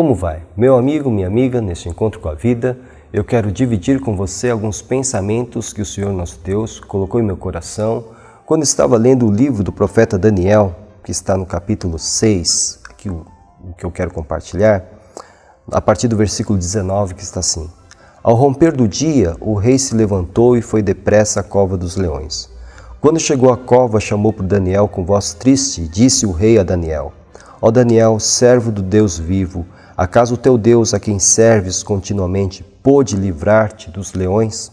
Como vai? Meu amigo, minha amiga, neste encontro com a vida, eu quero dividir com você alguns pensamentos que o Senhor nosso Deus colocou em meu coração quando estava lendo o livro do profeta Daniel, que está no capítulo 6, aqui o que eu quero compartilhar, a partir do versículo 19, que está assim: Ao romper do dia, o rei se levantou e foi depressa à cova dos leões. Quando chegou à cova, chamou por Daniel com voz triste, e disse o rei a Daniel: Ó Daniel, servo do Deus vivo, acaso o teu Deus, a quem serves continuamente, pôde livrar-te dos leões?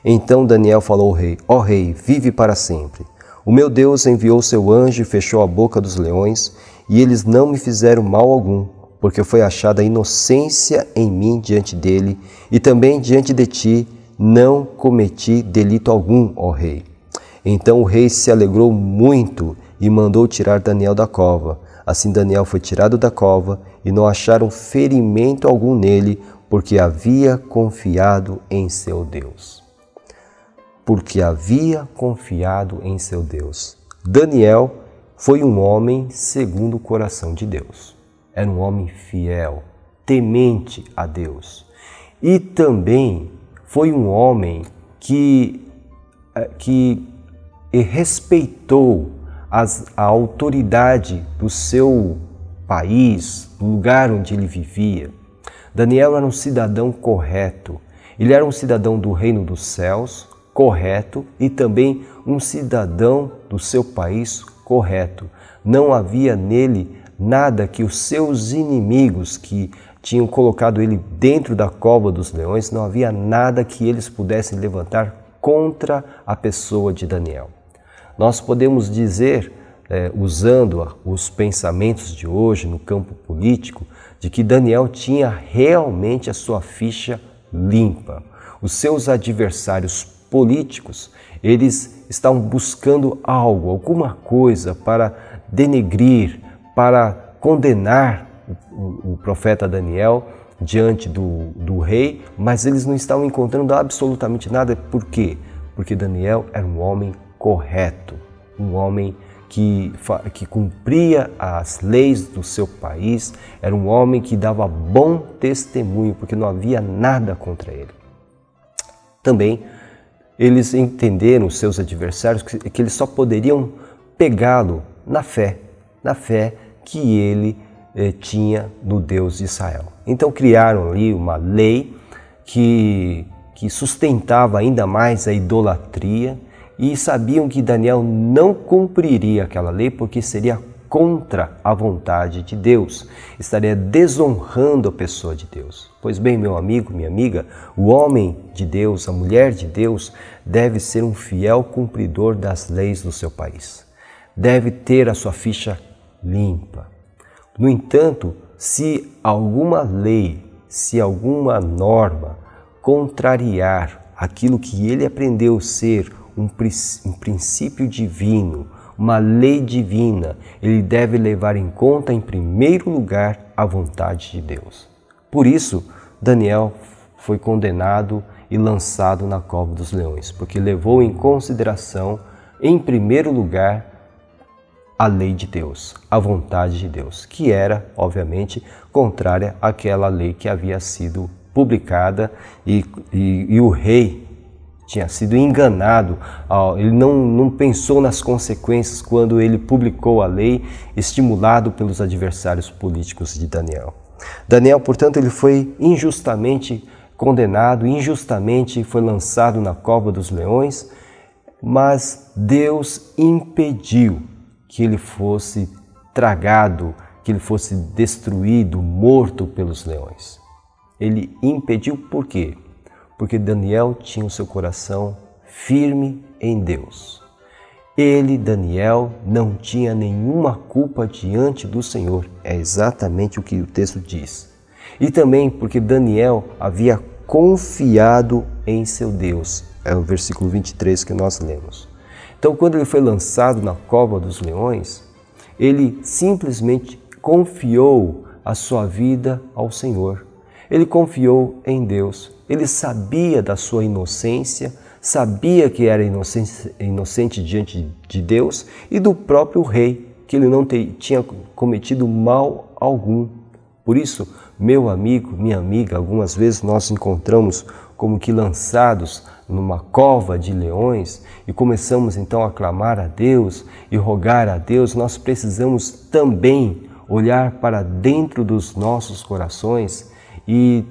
Então Daniel falou ao rei: Ó rei, vive para sempre. O meu Deus enviou seu anjo e fechou a boca dos leões, e eles não me fizeram mal algum, porque foi achada inocência em mim diante dele, e também diante de ti não cometi delito algum, ó rei. Então o rei se alegrou muito e mandou tirar Daniel da cova. Assim Daniel foi tirado da cova e não acharam ferimento algum nele, porque havia confiado em seu Deus. Porque havia confiado em seu Deus. Daniel foi um homem segundo o coração de Deus. Era um homem fiel, temente a Deus. E também foi um homem que respeitou a autoridade do seu país, do lugar onde ele vivia. Daniel era um cidadão correto. Ele era um cidadão do reino dos céus, correto, e também um cidadão do seu país, correto. Não havia nele nada que os seus inimigos que tinham colocado ele dentro da cova dos leões, não havia nada que eles pudessem levantar contra a pessoa de Daniel. Nós podemos dizer, usando os pensamentos de hoje no campo político, de que Daniel tinha realmente a sua ficha limpa. Os seus adversários políticos, eles estavam buscando algo, alguma coisa para denegrir, para condenar o profeta Daniel diante do rei, mas eles não estavam encontrando absolutamente nada. Por quê? Porque Daniel era um homem correto, um homem que cumpria as leis do seu país, era um homem que dava bom testemunho, porque não havia nada contra ele. Também eles entenderam, os seus adversários, que eles só poderiam pegá-lo na fé que ele tinha no Deus de Israel. Então criaram ali uma lei que sustentava ainda mais a idolatria, e sabiam que Daniel não cumpriria aquela lei porque seria contra a vontade de Deus, estaria desonrando a pessoa de Deus. Pois bem, meu amigo, minha amiga, o homem de Deus, a mulher de Deus, deve ser um fiel cumpridor das leis do seu país. Deve ter a sua ficha limpa. No entanto, se alguma lei, se alguma norma contrariar aquilo que ele aprendeu ser um princípio divino, uma lei divina, ele deve levar em conta, em primeiro lugar, a vontade de Deus. Por isso, Daniel foi condenado e lançado na cova dos leões, porque levou em consideração, em primeiro lugar, a lei de Deus, a vontade de Deus, que era, obviamente, contrária àquela lei que havia sido publicada e o rei tinha sido enganado. Ele não pensou nas consequências quando ele publicou a lei, estimulado pelos adversários políticos de Daniel. Daniel, portanto, ele foi injustamente condenado, injustamente foi lançado na cova dos leões, mas Deus impediu que ele fosse tragado, que ele fosse destruído, morto pelos leões. Ele impediu por quê? Porque Daniel tinha o seu coração firme em Deus. Ele, Daniel, não tinha nenhuma culpa diante do Senhor. É exatamente o que o texto diz. E também porque Daniel havia confiado em seu Deus. É o versículo 23 que nós lemos. Então, quando ele foi lançado na cova dos leões, ele simplesmente confiou a sua vida ao Senhor. Ele confiou em Deus. Ele sabia da sua inocência, sabia que era inocente diante de Deus e do próprio rei, que ele não tinha cometido mal algum. Por isso, meu amigo, minha amiga, algumas vezes nós encontramos como que lançados numa cova de leões e começamos então a clamar a Deus e rogar a Deus. Nós precisamos também olhar para dentro dos nossos corações e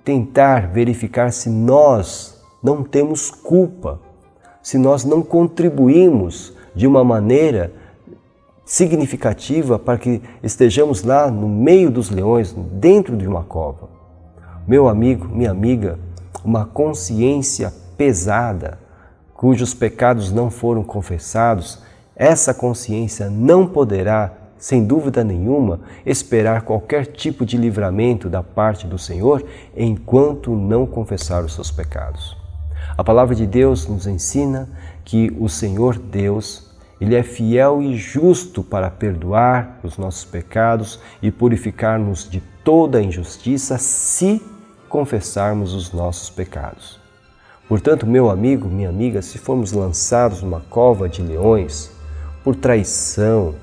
tentar verificar se nós não temos culpa, se nós não contribuímos de uma maneira significativa para que estejamos lá no meio dos leões, dentro de uma cova. Meu amigo, minha amiga, uma consciência pesada, cujos pecados não foram confessados, essa consciência não poderá, sem dúvida nenhuma, esperar qualquer tipo de livramento da parte do Senhor enquanto não confessar os seus pecados. A palavra de Deus nos ensina que o Senhor Deus, Ele é fiel e justo para perdoar os nossos pecados e purificar-nos de toda injustiça se confessarmos os nossos pecados. Portanto, meu amigo, minha amiga, se formos lançados numa cova de leões por traição,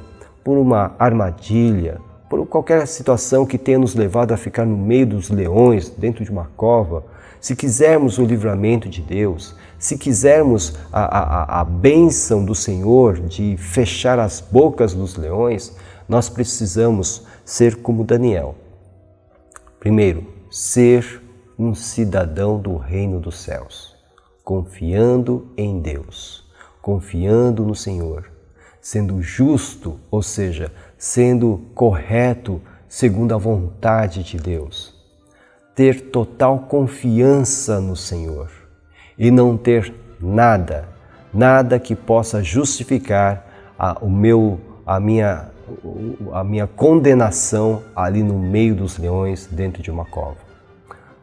por uma armadilha, por qualquer situação que tenha nos levado a ficar no meio dos leões, dentro de uma cova, se quisermos o livramento de Deus, se quisermos a bênção do Senhor de fechar as bocas dos leões, nós precisamos ser como Daniel. Primeiro, ser um cidadão do reino dos céus, confiando em Deus, confiando no Senhor, sendo justo, ou seja, sendo correto segundo a vontade de Deus. Ter total confiança no Senhor e não ter nada que possa justificar a minha condenação ali no meio dos leões, dentro de uma cova.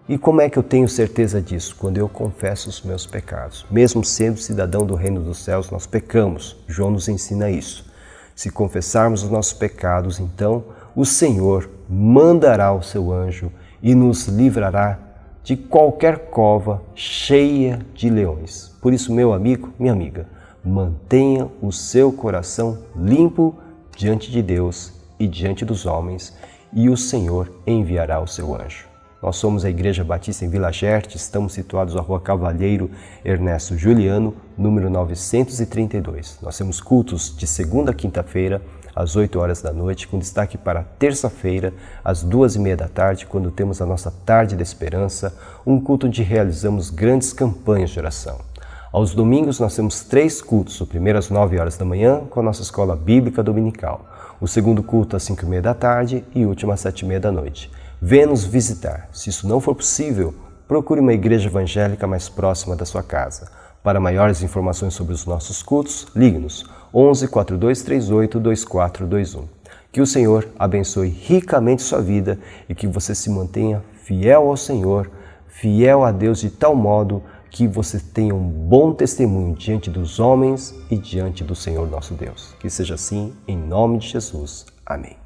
E como é que eu tenho certeza disso? Quando eu confesso os meus pecados. Mesmo sendo cidadão do reino dos céus, nós pecamos. João nos ensina isso. Se confessarmos os nossos pecados, então o Senhor mandará o seu anjo e nos livrará de qualquer cova cheia de leões. Por isso, meu amigo, minha amiga, mantenha o seu coração limpo diante de Deus e diante dos homens, e o Senhor enviará o seu anjo. Nós somos a Igreja Batista em Vila Gerte, estamos situados na Rua Cavalheiro Ernesto Juliano, número 932. Nós temos cultos de segunda a quinta-feira, às 8 horas da noite, com destaque para terça-feira, às 2h30 da tarde, quando temos a nossa Tarde da Esperança, um culto onde realizamos grandes campanhas de oração. Aos domingos nós temos 3 cultos, o primeiro às 9 horas da manhã, com a nossa Escola Bíblica Dominical, o segundo culto às 5h30 da tarde e o último às 7h30 da noite. Venha nos visitar. Se isso não for possível, procure uma igreja evangélica mais próxima da sua casa. Para maiores informações sobre os nossos cultos, ligue-nos 11 4238 2421. Que o Senhor abençoe ricamente sua vida e que você se mantenha fiel ao Senhor, fiel a Deus de tal modo que você tenha um bom testemunho diante dos homens e diante do Senhor nosso Deus. Que seja assim, em nome de Jesus. Amém.